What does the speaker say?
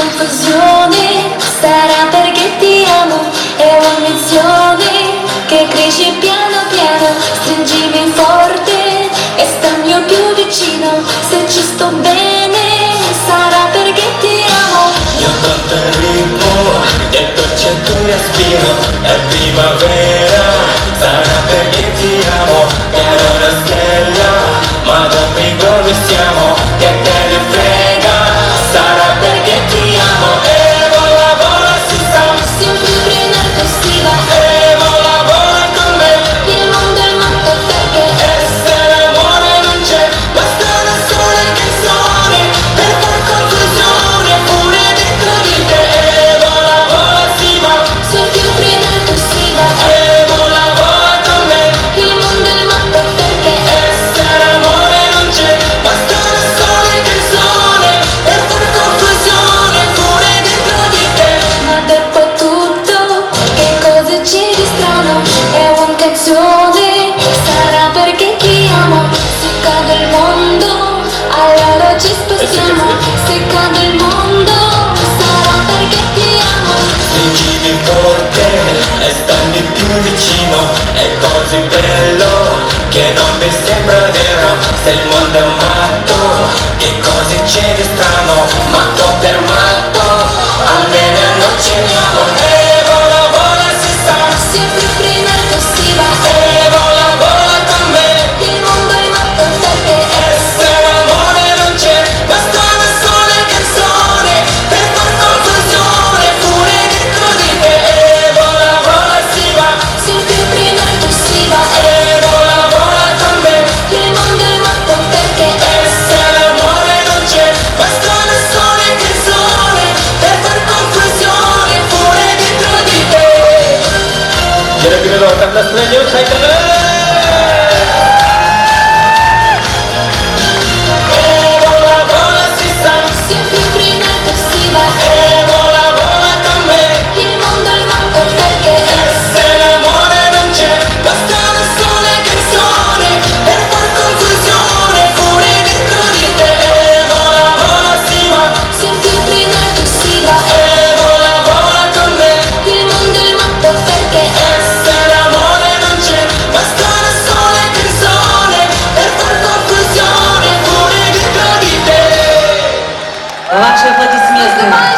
confusione, sarà perché ti amo, è un'ambizione che cresce piano piano, stringimi forte e stammi più vicino, se ci sto bene sarà perché ti amo. Io canto il ritmo del concetto respiro, è primavera, sarà perché ti amo, ero una stella, ma da qui dove siamo, che te ne frega, sarà perché ti amo, e vola vola si sta, Sempre inarrestiva, e vola vola con me, il mondo è matto perché e se l'amore non c'è, basta una sola canzone, per far confusione pure dentro di te, e vola si va, sempre inarrestiva, e vola con me, il mondo è matto perché e se l'amore non c'è, basta una sola canzone, per far confusione pure dentro di te. ma dopo tutto che cosa c'è di strano? È una canzone, sarà perché ti amo. Se cade il mondo, allora ci spostiamo. Se cade il mondo, sarà perché ti amo. Stringimi forte e stammi più vicino, è così bello che non mi sembra vero, se il mondo è un matto, che cosa c'è di strano, matto per matto, almeno non ci amiamo, e vola si sa, Sempre inarrestiva, e vola con me, il mondo è matto perché e se l'amore non c'è, basta una sola canzone, per far confusione pure dentro di te, e vola si va, sempre inarrestiva, e vola con me, il mondo è matto perché e se l'amore non c'è, basta una sola canzone, per far confusione pure dentro di te. Quiero que me lo cantas sueños, hay que ver. E vola si sa, sempre inarrestiva, e vola con me, il mondo è matto perché e se l'amore non c'è, basta una sola canzone, per far confusione pure dentro di te, e vola si va, sempre inarrestiva, e vola con me, il mondo è matto perché e se l'amore non c'è, basta una sola canzone, per far confusione pure dentro di te. Ваши аплодисменты.